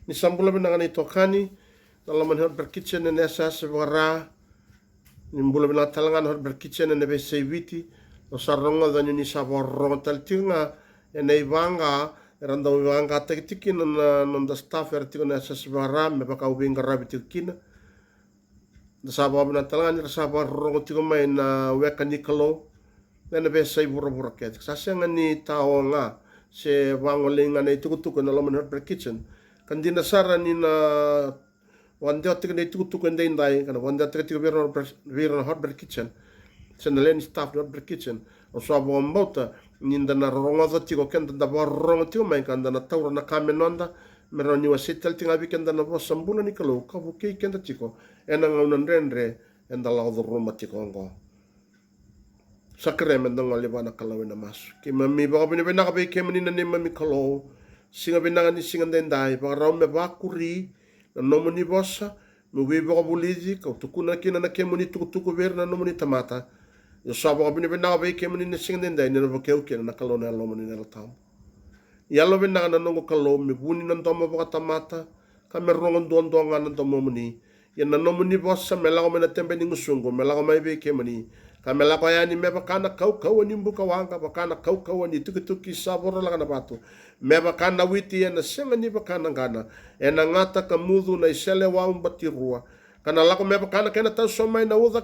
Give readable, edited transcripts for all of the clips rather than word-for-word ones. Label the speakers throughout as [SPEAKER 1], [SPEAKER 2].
[SPEAKER 1] ni sambula bina ngani tokani dalam hot berkitchen ne asa sebara ni mbula bina talangan hot berkitchen ne be seviti o sarronga da ni saborro taltinga ene ivanga randa ivanga tektikin na staff ertikon asa sebara me baka ubinga rabitikina da sabab na talangan ni saborro tiko mai na weka nikolo na be sai bura ket sasanga ni taonga se wangolinga na itukutuko na laman hot berkitchen kan dinasara ni na wanda tika na itukutuko na indai kana wanda tika tika vira na hot berkitchen sen len staff hot berkitchen o so abo mbota ninda na ronga za tiko kenda da ronga tiko mai kanda na taura na kamenonda mero ni wasitel tinga bikenda na bosambuna ni kalau ka buke kenda tiko ena ngaunan rendre enda la do roma tiko ngo sakre men dong ali bana kalau na mas ki mami ba bini bina ka be kemani na ni mami kalau singa bina ni singa dendai ba raum me ba kuri na nomoni bossa me we ba bulizi ka tukuna kina na kemani tuku ver na nomoni tamata yo sabo bini bina ka be kemani na singa dendai na ba keu kina na kalau na lomoni na tam yalo bina na nongo kalau me buni na tomo ba tamata ka me rongon don na tomo moni ya na nomoni bossa me la ko na tembe ni ngusungo me la ko mai be kemani kamela ko yani me bakana kau ni mbuka wanga bakana kau ni tuki saboro la kana batu me bakana witi na senga ni bakana ngana ena ngata kamudu na isele wa umbatirua kana lako me bakana kena tau somai na uza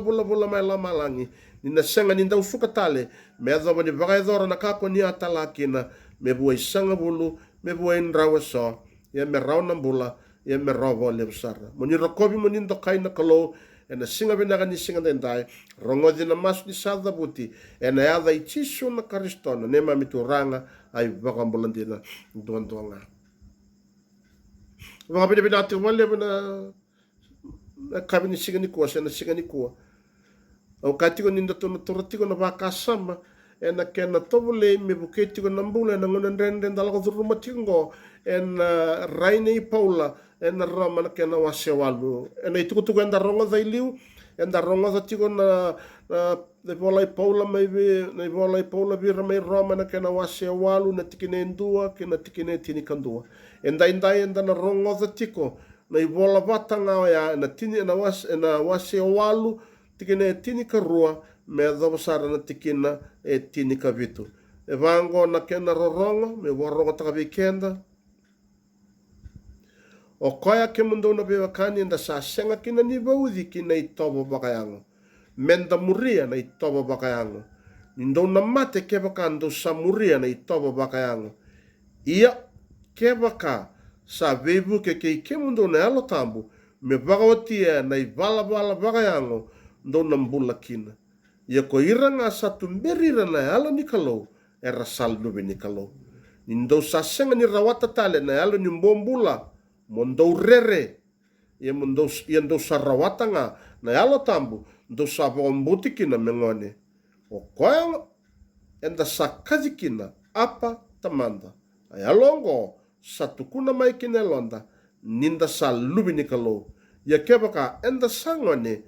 [SPEAKER 1] bula mai la malangi ni na senga ni ndau suka tale me zo ni bagai zora na kako ni atala kina me buai sanga bulu me buai ndrawa so ya me rauna bula ya me robo le besara moni rokobi moni ndo kaina kalo ena singa binaga ni singa dendai rongo dina mas ni sada buti ena yada i tisu na karistona nema mituranga ai bakambulandina duanduanga mga binabinati wale bina kabini singa ni kuwa sena singa ni kuwa au katiko ninda turatiko na bakasama ena kena tobule me buketiko na mbula na ngona ndende ndalako turumatingo ena raine paula ena rama na kena wasewalu ena itukutuku enda ronga za iliu enda ronga za tiko na volai paula mai na volai paula vira mai rama na kena wasewalu na tikine ndua kena tikine tinikandua enda na ronga za tiko na vola vatanga ya na tini na wasewalu tikine tinikarua me dhabasara na tikina e tinikavitu e vango na kena roronga me waronga takabikenda o koya ke mundo na bewakani nda sa senga kina ni baudhi kina itobo bakayango menda muria na itobo bakayango nindo na mate ke bakando sa muria na itobo bakayango ia ke baka sa vevu ke mundo na alo tambu me bagawatia na ivala bakayango ndo na mbula kina ia ko iranga satu berira na ala ni kalau era saldo ni kalau nindo sa senga ni rawata tale na ala ni mbombula mondo rere ia mondo sarawata nga na yalo tambu ndo sabombuti kina mengone o koyang enda sakazi kina apa tamanda ayalongo satukuna mai kina londa ninda salubi ni kalo ia kebaka enda sangone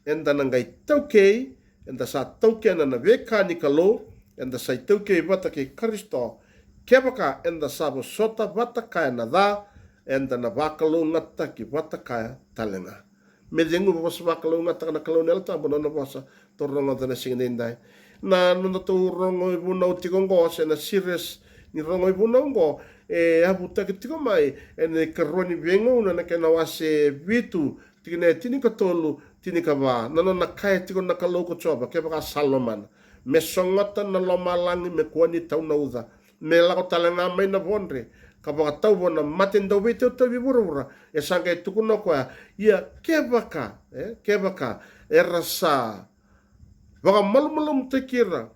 [SPEAKER 1] enda nangai taukei enda sa tauke na veka ni kalo enda sa tauke vata ke Kristo kebaka enda sabo sota vata kaya na da enda na vakalo ngata ki vata kaya talenga me dengu bos vakalo ngata na kalo nel tambo na bosa toronga na singindai na no to rongo ibuna utigongo se na serious ni rongo ibuna ngo e abuta ki tiko mai ene karoni vengo na kena wase vitu tikine tini katolu tini kava na kaya tiko na kalo ko choba ke baka saloman me songota na lomalangi me kuani tau na uza me la ko talenga mai na bonre kabaka tau bona maten do vete to vibura e sanga tuku no kwa ia kebaka erasa baka malmalum tekira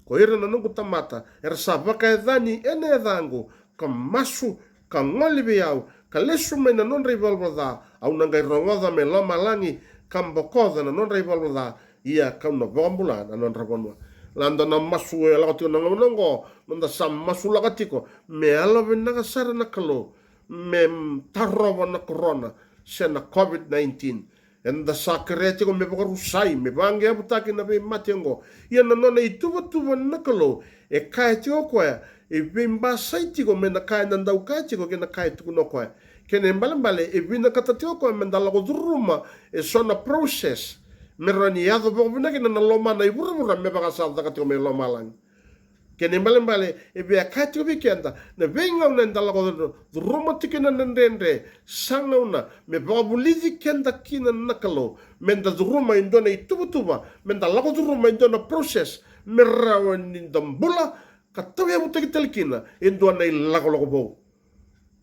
[SPEAKER 1] ko ira na nungu tamata erasa baka edani ene edango ka masu ka ngolibi au ka lesu mai na non rivalvada au nangai rongoda me lomalangi kambokoda na non rivalvada ia kauna bombula na non rabonwa landa na masu e la tio na ngongo nda sam masu la katiko me ala venga sara na kalo me tarova na corona sena covid-19 enda sakreti ko me bakaru sai me bange butaki na be matengo ia na nona ituva na kalo e kai tio ko e vimba saiti ko mena kai na ndau kai tiko ke na kai tuku no koe kene mbale e vina katatio ko menda la ko duruma e sona process merani ado bo vina ke na loma na ibura me baka sa ka tiko me loma lang kene mbale e be kai tiko bikenda na venga una ndala ko duruma tike na ndende sanga una me babulizi kenda kina nakalo menda duruma indona itubutuba menda la ko duruma indona process merawani dambula katau ya muta kitelkina endo na ilagologo bo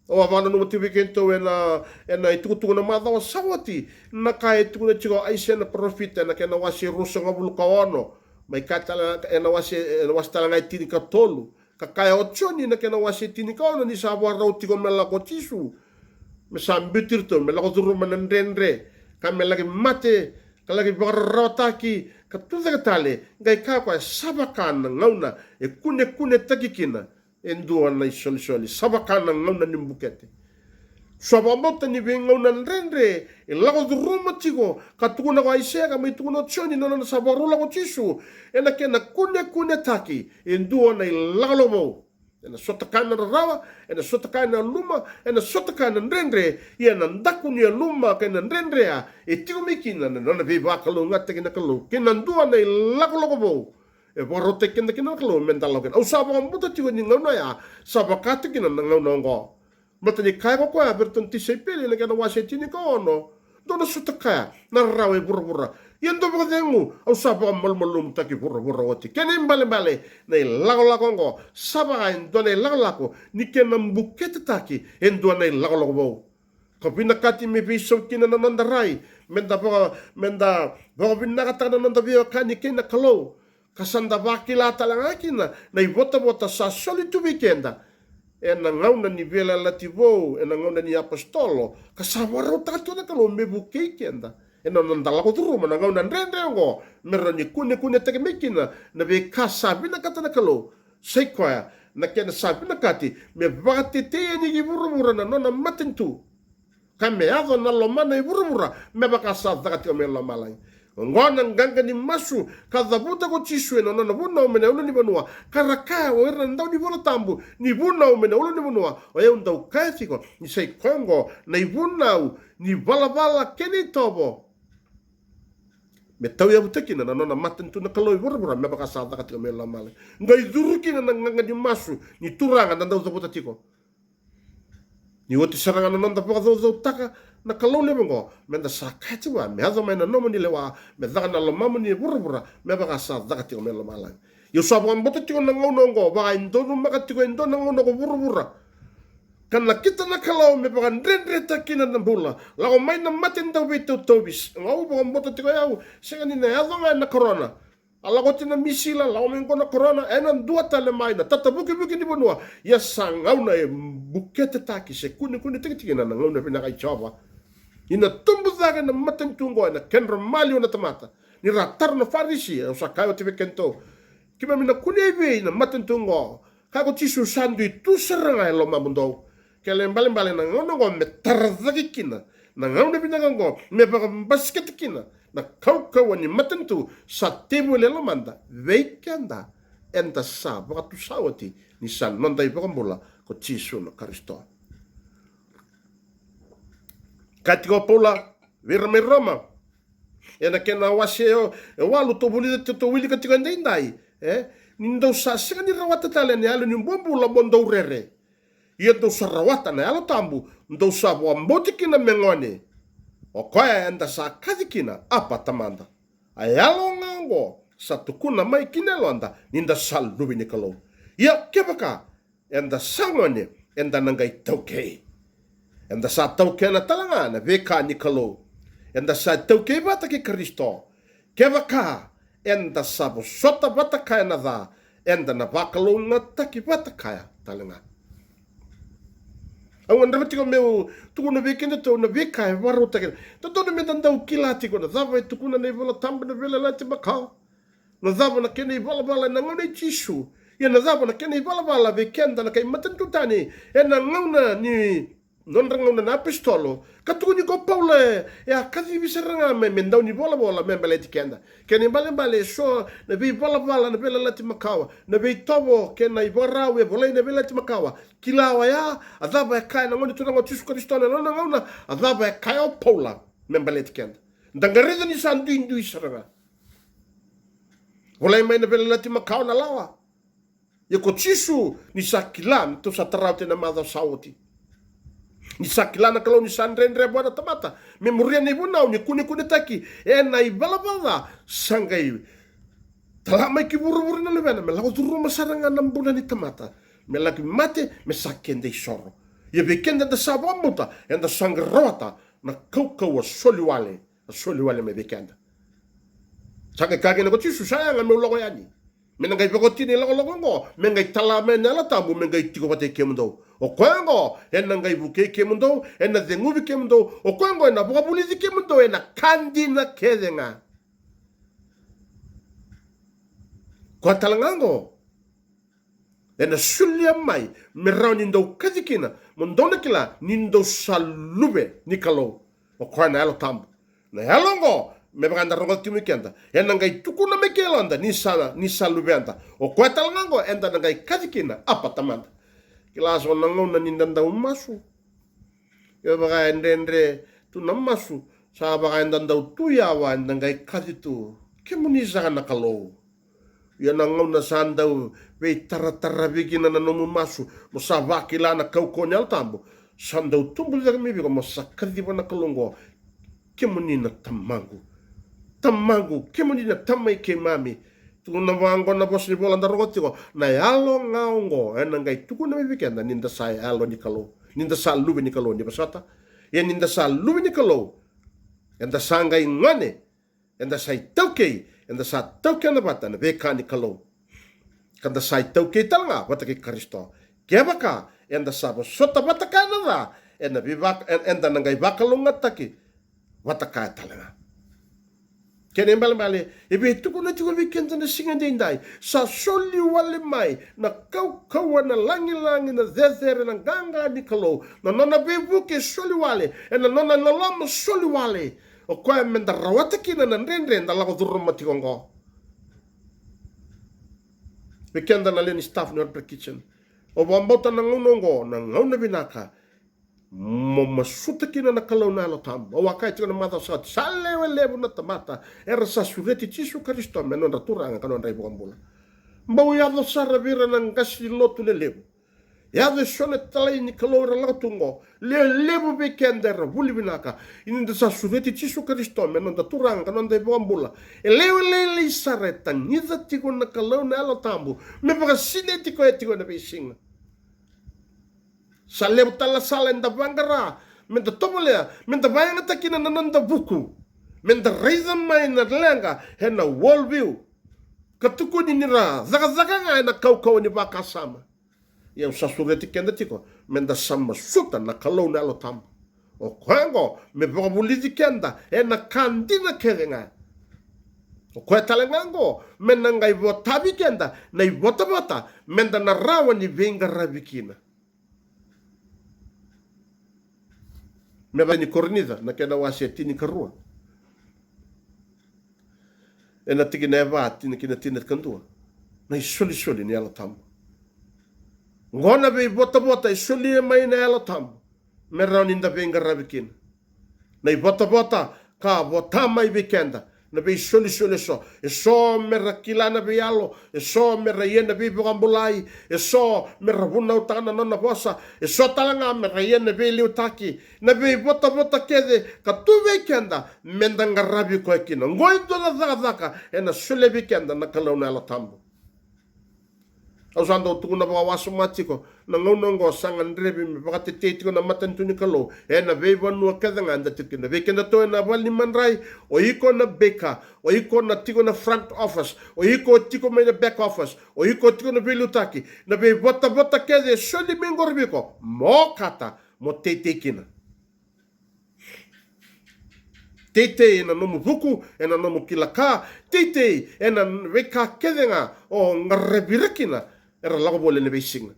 [SPEAKER 1] o avana no motivi kento ena itukutuku na madha sawati na kai tuku na chigo aise na profit na kena wasi ruso ngabulu kawono mai katala ena wasi tala ngai tini ka tolu ka kai ochoni na kena wasi tini kawono ni sawa rauti ko mela ko tisu me sambitir to mela ko duru manandendre ka mela ke mate kalagi barrotaki katuza katale ngai ka kwa sabakana ngauna e kune takikina endua na isoli sabakana ngauna nimbukete sabamota ni ngauna ndrendre e lago duruma tigo katukuna kwa isega mai tukuna choni na sabarula ko tisu ena kena kune taki endua na ilalomo ena sotakana rawa ena sotakana luma ena sotakana ndrendre ena ndakuni luma kena ndrendre ya e tigomikina na viva kalu ngate kina kalu kina ndua na ilagologo e borote kina kalu mentalogen au sabo mbuta tigo ni ngona ya sabakate kina ngona ngo mata ni kai ko aberton ti sepele na kana wasetini ko no dona sotakaya na rawe burabura yendo bodengu au sabo malmalum taki burabura wati kene mbale na ilagolago ngo saba indona ilagolako ni kena mbukete taki endona ilagolago bo kapina kati me biso kina na nandarai menda ba binaka na nandabio kani kena kalo kasanda bakila talanga kina na ibota sa solitu weekenda ena ngauna ni vela lativo ena ngauna ni apostolo kasawaro tato na kalo mebuke kenda ena nandala ko turu mana ngauna ndende ngo merani kune teke mekina na be kasabi na kata na kalo sequoia na kena sabi na kati me vate te ni giburu na nona matentu kame ado na lomana iburu me bakasa zakati me lomalai ngona nganga ni masu kadhabuta ko chiswe no no buna umene ulo ni bonua karaka o era ndau ni bola tambu ni buna umene ulo ni bonua o e ndau kaifiko ni sei kongo na ibuna ni bala keni tobo me tau ya butekina na nona matentu na kaloi bura me baka sa ka me la male ngai duruki na nganga ni masu ni turanga na ndau zabuta tiko ni woti saranga na nanda paka zo taka na kalole mengo menda sakati wa me hazo mena no moni lewa me dana lo mamoni burubura me baka sa zakati me lo malang yo sabo mbote tiko na ngono ngo ba indonu makati ko indonu ngono ko burubura kana kita na kalau me baka ndendre takina na bula la ko mai na matin daw bito tobis ngau baka mbote tiko yau singani na hazo na corona ala ko tina misila la men ko na corona enan dua tale mai na tata buki ni bonua ya sangau na bukete taki se kuni tikina na ngau na pina kai chava ina tumbu zaga na matan tungo na kenro malio na tamata ni ratar na farisi o sakayo te kento kima mina kunebe na matan tungo ka ko tisu sandu tu seranga lo mamundo kele mbale na ngono go me tarzagi kina na ngau na pina ngo me ba basket kina na kau ni matan tu sa tebo le manda veikanda enda sa ba tu sawati ni san nonda ipo mbola ko tisu na Kristo katiko pola virme Roma ena kena waseo e walu to buli to wili katiko ndai nindo sa sika ni rawata tale ni alu ni bombu la bondo rere ia do sarawata na alu tambu ndo sa bo mbotiki na mengone o koe enda sa kadikina apa tamanda ayalo ngango sa tukuna mai kinelo anda ninda sal dubini kalo ia kebaka enda sangone enda nangai tokei enda sa tauke na talanga na veka ni kalo enda sa tauke bata ki Kristo kebaka enda sa sota bata kaya na da enda na bakalo na taki bata kaya talanga awan ramati ko meu tukuna vekenda to na veka waro take to to me tandau kilati ko na dava tukuna ne vola tamba na vela lati bakao na dava na kene bala na ngone chisu ya na dava na kene bala vekenda na kai matantutani ena ngona ni non rangona na pistolo katuni ko Paula ya kazi visaranga me mendau ni bola me baleti kenda keni bale so na bi bola na bela lati makawa na bi tobo kena ibora we bola na bela lati makawa kilawa ya adaba kai na ngoni tunanga tisu kristona na ngona adaba kai o Paula me baleti kenda ndangareza ni sandu indu isaranga bola mai na bela lati makawa na lawa ya ko tisu ni sakilan to sa taraute na madha sauti ni sakilana kalau ni sandrendre buana tamata memoria ni bunau ni kuni taki na ibala sangai talama ki buru na lebena me lago turu masaranga nambuna ni tamata me lagi mate me sakende soro ye bekenda da sabamuta enda sangrota na kau soliwale me bekenda sanga kage na ko tisu sayanga me logo yani me ngai pekotini logo ngo me ngai talame na la tambu me ngai tiko pate kemundo o kwengo ena ngai buke kemundo ena dengubi kemundo o kwengo ena boka polisi kemundo ena kandi na kedenga kwa talangango ena sulia mai me rauni ndo kazikina mondona kila nindo salube nikalo o kwana alo tambu na yalongo me baganda rongo timikenda ena ngai tukuna mekelanda ni salube anta o kwa talangango enda ngai kazikina apa tamanda kilas wanangona nindanda umasu yo baga endendre tu namasu sa baga endanda tuya wa ndangai kaditu kemuniza na kalo yo nangona sandau we taratara bigina na no masu mo sa vakila na kaukonyal tambo sandau tumbul daga mi bigo mo sakadi wana kalongo kemunina tamangu kemunina tamai ke mami tuna wango na bos ni bola ndarogotiko na yalo ngaongo ena ngai tuku na weekend ninda sai alo nikalo ninda sa lube nikalo ni basata ye ninda sa lube nikalo enda sanga ingane enda sai tauke enda sa tauke na bata na beka nikalo kanda sai tauke talanga bata ke Kristo kebaka enda sa sota bata kana enda bibak enda ngai bakalunga taki bata ka talanga kene mbale ebe tuku na tuku weekend na singa dindai sa soli wale mai na kau na langi na zezere na ganga nikalo na nona bebu ke soli wale na nona nalama soli wale o kwa menda rawata kina na ndendre na lago duruma tikongo weekend na leni staff no per kitchen o bambota na ngonongo na ngona binaka mo masuta kina na kalau na lotam o wakai tina mata sat sale lebu na tamata era sa sureti tisu Kristo menon ratura kanon rai bambula mbau ya do sarabira nang kasi lotu le lebu ya do sone talai ni kalau ra latungo lebu bekender buli binaka in sa sureti tisu Kristo menon ratura kanon rai bambula le sareta niza tiko na kalau na lotambu me para sinetiko etiko na bising saleu tala salen da bangara menda tomolea menda bayanga takina nananda buku menda reason mai na lenga hena wall view katuko ni nira zaga nga na kau ni baka sama ya usasureti kenda tiko menda sama suta na kalau na lo tam o kwango me bobulizi kenda ena kandina kerenga o kwa talangango menda ngai botabi kenda na ibota menda na rawa ni venga rabikina me vai ni cornida na kena wase tini karua ena tiki na eva tini kina kantua na isoli ni ala tam ngona be bota isoli mai na ala tam me rauni nda venga rabikin na bota ka bota mai bekenda na be isoli so me rakila na be alo me rayena be bugambulai me rabuna utana nona bosa talanga me rayena be liutaki na be bota kede ka tu bekenda mendanga rabi ko kina ngoi do na zaka ena sole bekenda na kalona ala tambo ausando tukuna ba wasu matiko na ngonongo sangan drebi me bakate tetiko na matantuni kalo ena be bonu kadanga anda tikina bekenda to na bali manrai o iko na beka o iko na tiko na front office o iko tiko me na back office o iko tiko na belutaki na be bota kede soli mengorbiko mo kata mo tetekina tete ena nomu buku ena nomu kilaka tete ena weka kedenga o ngarebirekina era lago bole ne beising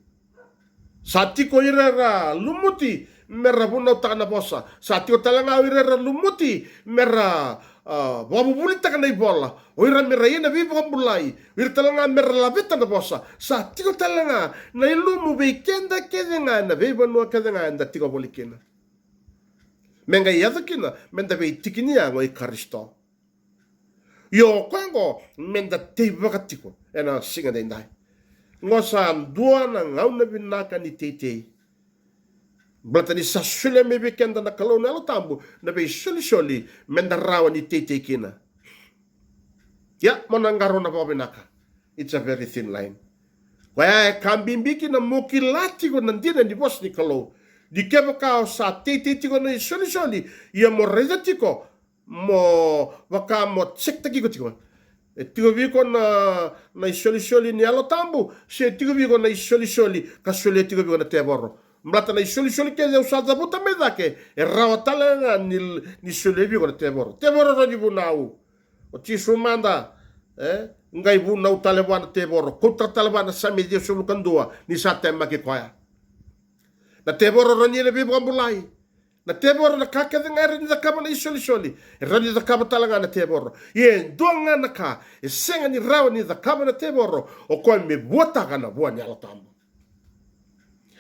[SPEAKER 1] sati ko ira lumuti mera buna utakana bosa. Sa tiko talanga wirera lumuti mera wabubuli takana ibola. Oira mera ina viva kambulai. Wir talanga mera labeta na bosa. Sa tiko talanga na ilumu beikenda kedenga na viva nua kedenga na tiko bolikina. Menga yadakina menda be tikinia ngoi karisto. Yo kwango menda te wakatiko ena singa dendai. Ngosa dua na ngauna binaka ni tete. Blata ni sasule me bekenda na kalona lo tambu na be soli menda rawa ni tete kina. Ya monangaro na babinaka. It's a very thin line. Kaya kambimbiki na mukilati ko nandina ni boss ni kalo. Di keba kao sa tete tiko na soli ia mo reza tiko mo waka mo tsek tiko tiko. E tiko viko na isoli ni alo tambu se tiko viko na isoli ka soli tiko viko na teboro. Mlata na isoli keze usada buta medake e rawatala nga ni soli viko na teboro. Teboro rani bunau. O tisu manda ngai bunau talebana teboro. Kontra talebana sami dia sulu kandua ni sa tema ke kwaya. Na teboro rani le vivo ambulai. Na teboro na kakede ngari ni zakaba na isoli. E rani zakaba talanga na teboro. Ye ndonga na ka. E senga ni rawa ni zakaba na teboro. O kwa me buata kana bua ni alatambo.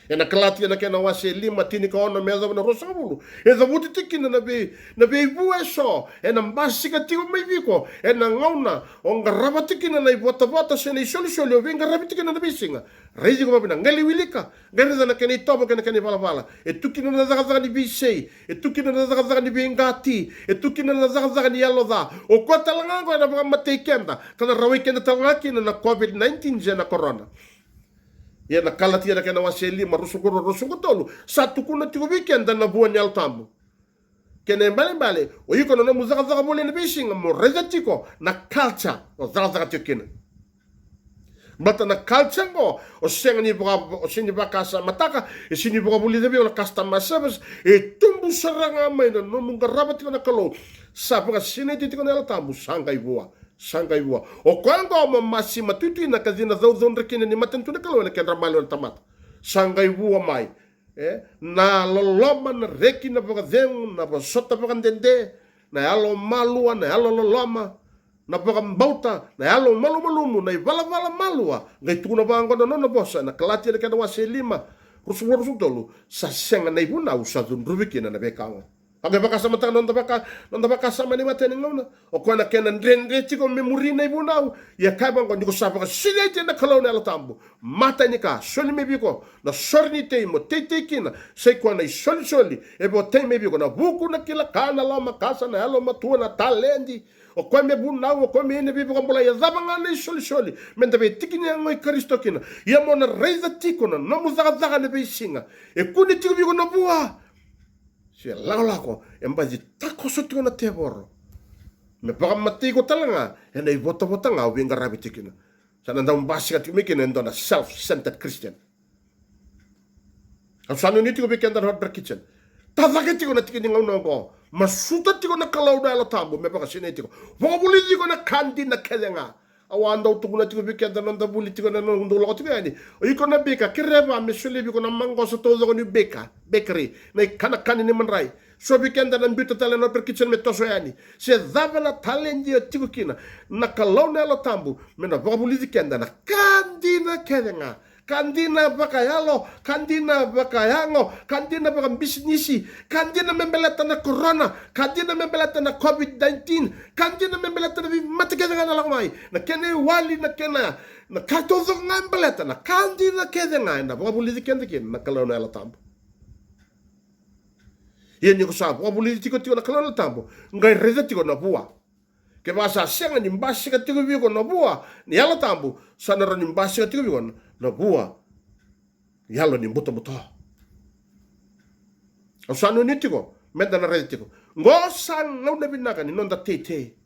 [SPEAKER 1] E na kalati na kena wase lima tini ka ona meza na rosabulu. E za wuti tikina na be bua so. E na mbasika tiko mai viko. E na ngauna. O nga raba tikina na ibuata se na isoli. O venga rabi tikina na bisinga. Reisi ko mapina. Ngali wilika. Ngali na kena itobo kena vala. E tukina na zaka ni bisei. E tukina na zaka ni bingati. E tukina na zaka ni yaloda. O kwa talanga ko na mga matei kenda. Kana rawai kenda talanga kina na COVID-19 je na corona. Ia na kalati na kena waseli marusukuro tolu. Satu kuna tiko weekend na bua ni altambu. Kena mbale. O yuko na muzaka bole na bisinga mo reza tiko na culture. O zaka tiko kina. Bata na culture ngo o senga ni baka sa mataka e sini baka buli debi o customer service e tumbu saranga mai na no nunga rabati na kalo sa baka sine tiko na altambu sangai bua. O kwango mo masi matutu na kazina zau rekina ni matentu na kalo na kendra malo na tamata. Sangai bua mai. Na loloma na reki na baka zeng na baka sota baka dende na alo malua na alo loloma. Na baka mbauta na alo malumu na ivala malua. Ngai tukuna bango na nono bosa na kalati na kenda wase lima. Rusu tolu sa senga na ibu na usadun rubikina na bekawa. Aga baka sama tanga nonda baka sama ni mateni ngona. O kwa na kena ndrenge tiko memuri na ibu na u. Ya kaiba ngo niko sabaka silete na kalona ala tambu. Mata nika soli mebiko na sori ni teimo tete kina. Sei kwa na isoli. Ebo te mebiko na buku na kila kana loma kasa na alo matua na talendi. O kwa me bunau o kwa me ene bibi kambula ya zabanga na soli menda be tikini ya ngoi karisto kina ya mona reiza tiko na nomu zaga na be singa e kuni tiko biko na bua si lako embazi tako so tiko na teboro me baka matiko talanga ena i bota nga o binga rabi tikina sana nda mbasi ka tiko mikina endo na self-centered Christian au sanu ni tiko biko enda na hot kitchen tazake tiko na tikini ngau ngo masuta tiko na kalau na ala tambo me baka sine tiko wabuli tiko na kandi na kelenga awanda utuguna tiko bika da nanda buli tiko na ndo lo tiko yani o iko na bika kireba me sule biko na mango so tozo ni beka bakery na kana kani ni manrai so bika da na mbito tale no per kitchen me toso yani se zavala talendi tiko kina na kalau na ala tambo me na wabuli tiko na kandi na kelenga kandina baka yalo, kandina baka yango, kandina baka bisnisi, kandina membelata na corona, kandina membelata na COVID-19, kandina membelata na matikeda nga nalang na kene wali na kena, na katozo nga membelata na kandina keda nga, na baka buliti kenda kina, na kalaw na alatambo. Yan yung kusabo, baka buliti tiko na kalaw na alatambo, ngay reza tiko na buwa. Ke basa senga ni mbasi ka tiko biko na buwa, ni alatambo, sana rin mbasi ka tiko biko na bua yalo ni buto asano ni tiko menda na rede tiko ngosan ngau na binaka ni nonda tete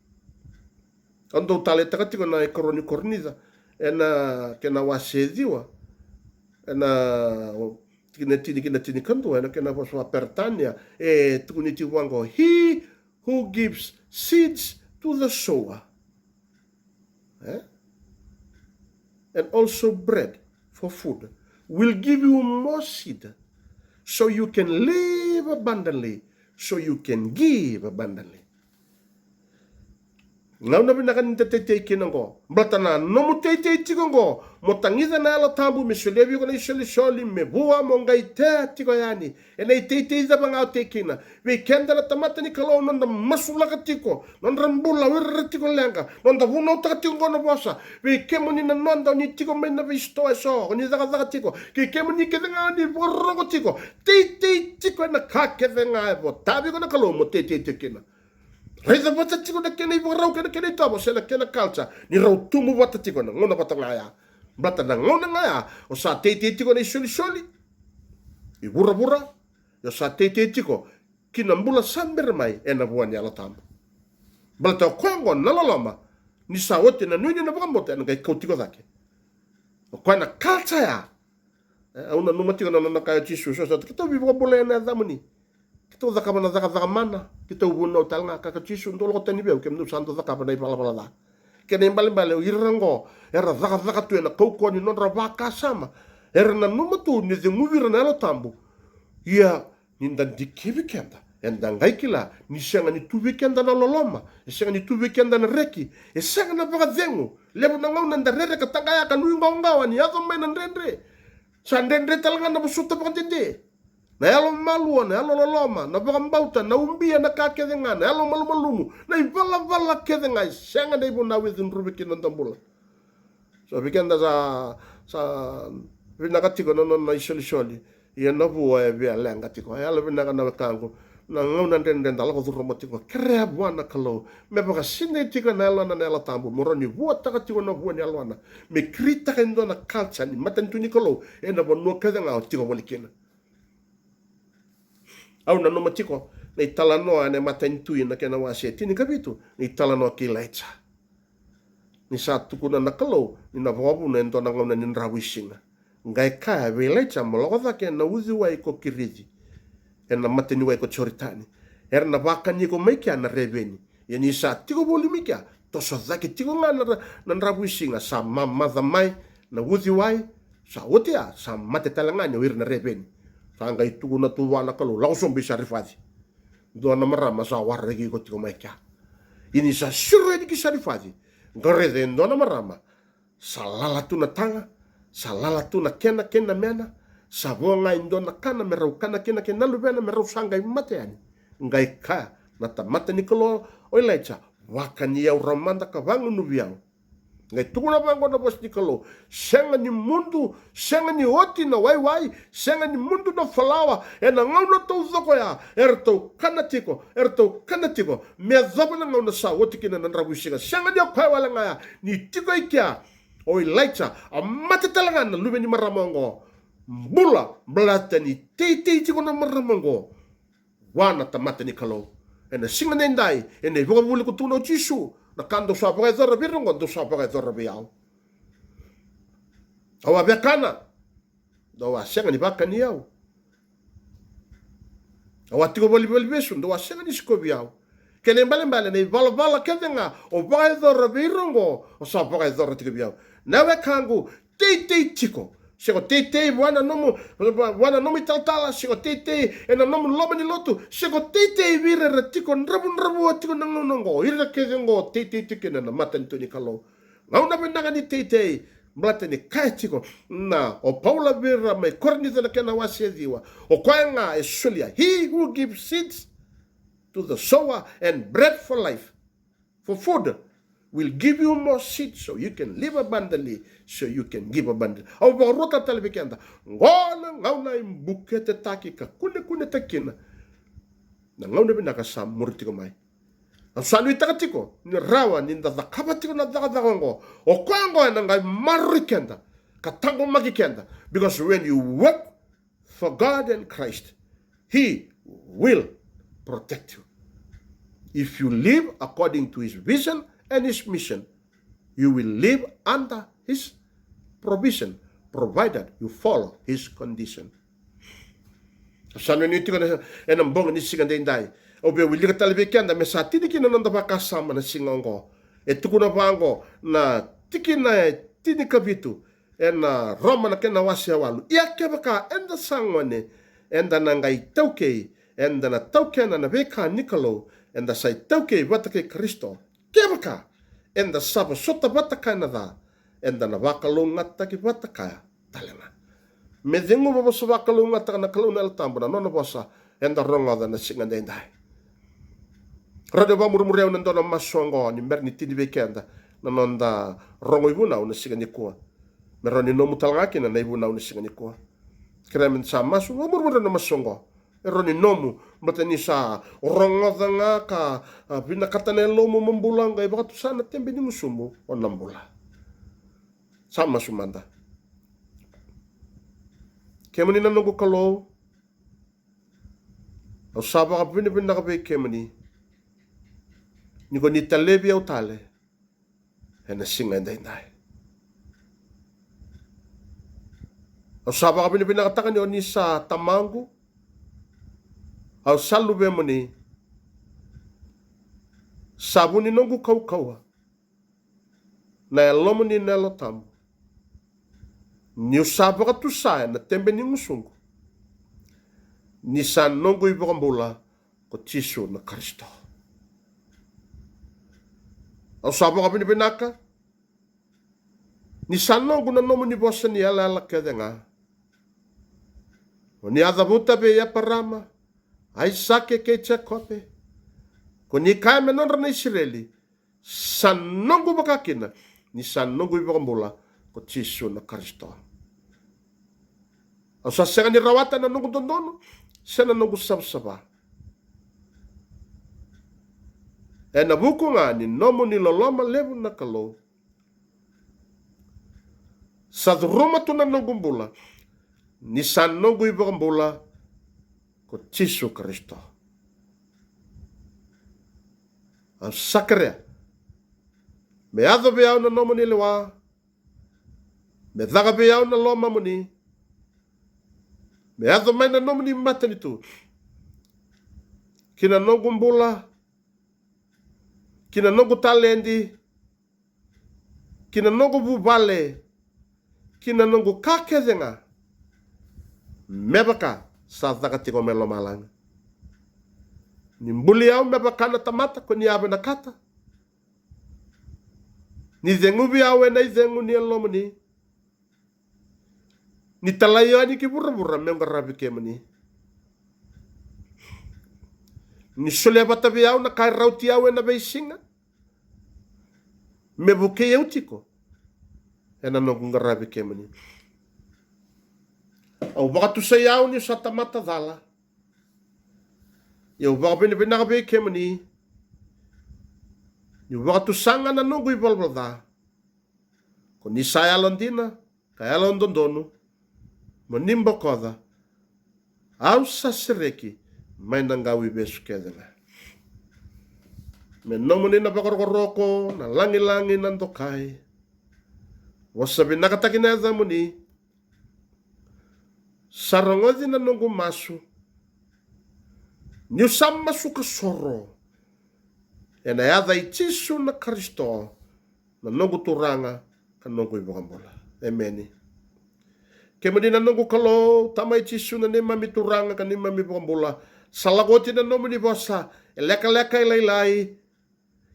[SPEAKER 1] ando tale taka tiko na koroniza ena kena wasediwa ena kina tini kanto ena kena poswa pertania tukuniti wango he who gives seeds to the sower and also bread for food will give you more seed. so you can live abundantly, so you can give abundantly. Ngau na binakan te kinango blatana no mo te tikongo mo tangida na ala tambu me solevi ko na soli me bua mo ngai te tiko yani e nei te da banga te kina we kenda la tamata ni kalo no masula ka tiko non rambula wir tiko lenga non da vuno ta tiko no bosa we kemo ni non da ni tiko me na visto so ni da tiko ke kemo ni ke nga ni borro ko tiko te tiko na ka ke nga bo tabi ko na kalo mo te kina Reza wata tiko na kena ipo rau kena kena itabo sela kena kalcha ni rau tumu wata tiko na ngona wata ngaya bata na ngona ngaya o sa te tiko na soli i bura yo sa te tiko kina mbula samber mai e na buani ala tambo bata o kwango na lalama ni sa wote na nuni na bakambote na kai kautiko dake o kwa na kalcha ya una numa tiko na kaya jisu so sa kita bibo bole na damuni kita zakama na zakama mana kita ubuno talanga kakachisu ndolo tani beu kem nu santo zakama na ipala la kene mbale irango era zaka tu na koko ni nondra vaka sama era na numatu ni de muvira na tambu ia ninda dikivi kenda enda ngaikila ni senga ni tuvi kenda na loloma senga ni tuvi kenda na reki senga na vaka zengu lebu na ngau nanda rere katanga ya kanu ngawa ni ato mai na rendre sandendre talanga na busuta pakantende na elo malua, na elo loloma, na bakambauta, na umbia na kakedenga, na elo malumalumu, na ivala kedenga, senga na ibu na within rubiki nandambula. So vikenda sa vinakatiko na isoli, ia na bua e via lenga tiko, e ala vinaka na wakangu, na ngau na ndenda lako dhuroma tiko, kere buana kalau, me baka sinde tiko na elo na elo tambu, moroni bua taka tiko na bua ni alo me krita kendo na kalcha ni matantuni kalau, e na bonua kedenga o tiko walikina. Au na noma tiko, na italanoa ne matantui na kena wase, tini kapitu, na italanoa ki laitsa. Ni sa tukuna na kalau, ni na wabu na ento na ngau na ninrawisinga. Ngai kaya we laitsa, malokotha ke na uzi wai ko kiriti. E na matani wai ko choritani. E na wakani ko meikia na reveni. E ni sa tiko boli mikia, toso dhaki tiko nga na nrawisinga, sa mamadha mai, na uzi wai, sa otia, sa mate talanganya wir na reveni. Sanga itu na tuwana kalau langsung bisa rifati. Doa na marama sa warregi ko tiko maika. Ini sa sure di kisah rifati. Ngare doa na marama. Salala tu na tanga, salala tu na kena mena, sabonga indo na kana merau kana kena lubena merau sanga imateani. Ngai ka na tamata ni kalau oilecha wakani ya uramanda ka wangu nubiao. Ngai tukuna bango na bos ni kalau senga ni mundu, senga ni oti na wai, senga ni mundu na falawa, e na ngau na tau zoko ya, erto kanatiko, me zoba na ngau na sa oti kina na nrabusinga, senga ni akwai wala ngaya, ni tiko ikia, oi laitsa, a mate talangan na lube ni maramongo, bula, blata ni tei tiko na maramongo, wana tamata ni kalau, e na singa nendai, e na ibuka buli kutuno jisu, na kando sa pakai zora birungo do sa pakai zora biao awa bekana do wa senga ni bakani yao awa tiko boli besu do wa senga ni sko biao kele mbale ni vala kedenga o pakai zora birungo o sa pakai zora tiko biao na we kangu tei tiko sego tei wana nomu taltala sego tei ena nomu loba ni lotu sego tei vire ratiko rabu atiko nangongo ira kezengo tei tikena na matan tuni kalau ngau na benanga ni tei blata ni kaitiko na o paula vira mai korni na kena wasiediwa o kwanga esulia he who gives seeds to the sower and bread for life for food will give you more seeds so you can live abundantly, so you can give abundantly. Au barota talibikenda. Ngona ngauna imbukete taki ka kune takina. Na ngauna binaka sa murtiko mai. Ang sanu itakatiko ni rawa ni ndakabatiko na dakadango. O kwango na ngai marikenda. Katango magikenda. Because when you work for God and Christ, He will protect you. If you live according to His vision and His mission, you will live under His provision, provided you follow His condition. Sanu ni tiko na enambong ni singa dai. Obe wili ka talibekenda me sa tini kina nanda bakasama na singongo. E tukuna bango na tikina tini kabitu ena Roma na kena wasi walu. Ia kebaka enda sangwane enda na ngai tauke, enda na tauke na veka nikalo, enda sai tauke watake Kristo. Kevaka, enda saba sota wataka na da, enda na wakalo ngata ki wataka talena. Me dengu bosa wakalo ngata na kalau na tambu na nona bosa, enda ronga da na singa dendai. Rade wa murmureu na ndona masongo ni merni tini vekenda, na nonda rongo ibuna na singa nikua. Meroni nomu talangaki na ibuna na singa nikua. Kremen sa masu murmureu na masongo. Eroni nomu matani sa ronga nga ka pinakatane lomu membulang kay baka sana tembe ni musumu on lambula. Sama sumanda. Kemani na nungu kalo. O saba ka pinipin na kape kemani. Niko ni talebi au tale. Hena singa inday. O saba ka pinipin na katakan ni sa tamangu. Au salu be moni sabuni nongu kau kaua na lomoni na lotam ni usaba tu sa na tembe ni musungu ni san nongu ibambula ko tisu na Kristo au saba ka pinaka ni san nongu na nomoni bosa ni ala kedenga ni adabuta be ya parama ai sake ke chakope ko ni kai menonra na Israeli sanongu bakakina ni sanongu ibambula ko tisu na Kristo au sasanga ni rawata na nungu tondono sana nungu sabsaba na buku nga ni nomu ni loloma levu na kalo sadruma tu na nungu mbula ni sanongu ibambula ko tisu Kristo. Ang sakre. Me ado beyaw na nomo ni lewa. Me daga beyaw na loma mo ni. Me ado may na nomo ni mata nito. Kinanong bula. Kinanong talendi. Kinanong bubale. Kinanong kakezenga. Mebaka. Sa takatiko melo malang. Nimbuliao mebakana tamata ko niabe na kata. Ni zengu biawe na zengu ni elomani. Ni talayo ni kibura-bura mengarabi kemani. Ni sule bata biaw na kay rautiawe na beisinga. Mebuke yautiko. Ena nong ngarabi kemani. Au baka tu sayaw ni sa tamata dala. Yo baka pinipinakabe kemani. Yo baka tu sanga na nungu ibalbalda. Kung ni sayalon dina, kayalon dondono, manimba koda, au sa sireki, may nanggawi besu kedela. Menomo ni na bakaroroko, na langi-langi nandokay. Wasabi nakatakineza mo ni, sarangodi na nungu masu, niyo sama sukasoro, na yada itisu na Kristo, na nungu turanga, kanungu ibakambola. Amen. Kaya na nungu kalo, tama itisu na ni mami turanga, kanini mami ibakambola, salagoti na nomo ni bosa, leka-leka ilaylay,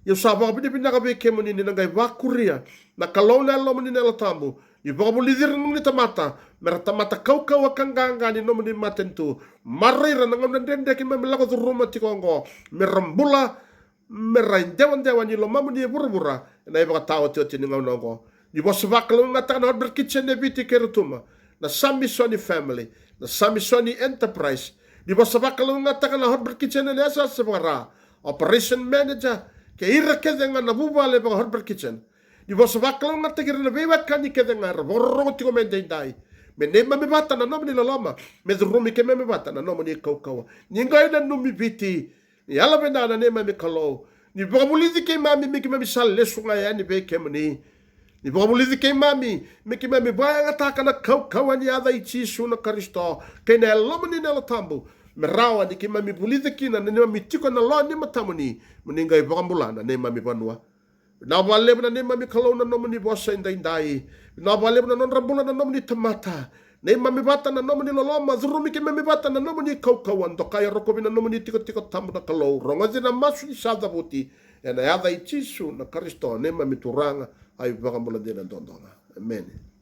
[SPEAKER 1] yung sabang pinipinakabi kaya mo ni nangay wakuria, na kalaw na alo mo ni nalatambo, yung baka mo lidirin mo ni tamata, meratamata kau-kau akang ganga ni nomo ni matentu, marira nang amnandende mamilako tu rumah tikongo, merambula, meraindewan-dewan ni lomamu ni bura-bura, na yung baka tao tiyo tiningaw ko, yung bosa bakal mo ngatakan na berkitsen na biti kerutuma, na Sami Sony Family, na Sami Sony Enterprise, yung bosa bakal mo ngatakan na berkitsen na nasa sa mga operation manager, kaya kaya nga nabubale baka Herbert Kitchen. Di ba sa baklang natigir na biwat ka ni kaya nga raborong tiko menday. Mene mamibata na nomo ni lalama. Medrumi ke mamibata na nomo ni kaukawa. Ningay na numibiti. Ni alabe na ne mami kalo. Ni baka muliti kay mami miki mami saleso nga yan ni beke mani. Ni baka muliti kay mami miki mami bayang ataka na kaukawa ni ada ichisu na Kristo. Kaya na lomo ni nalatambo. Merawa ni kima mi bulita kina na nima mitiko na lo ni matamuni meninggai bakambulana ni mami banua na wale na ni mami kalau na nomo ni bosa indai na wale na non rambula na nomo ni tamata Nei mamibata na nomo ni loloma zurumi ke mamibata na nomo ni kaukawan to kaya roko na nomo ni tiko tamu na kalau ronga zina masu ni sada buti na yada i tisu na Kristo ne mamituranga ai vakamula dena dondonga. Amen.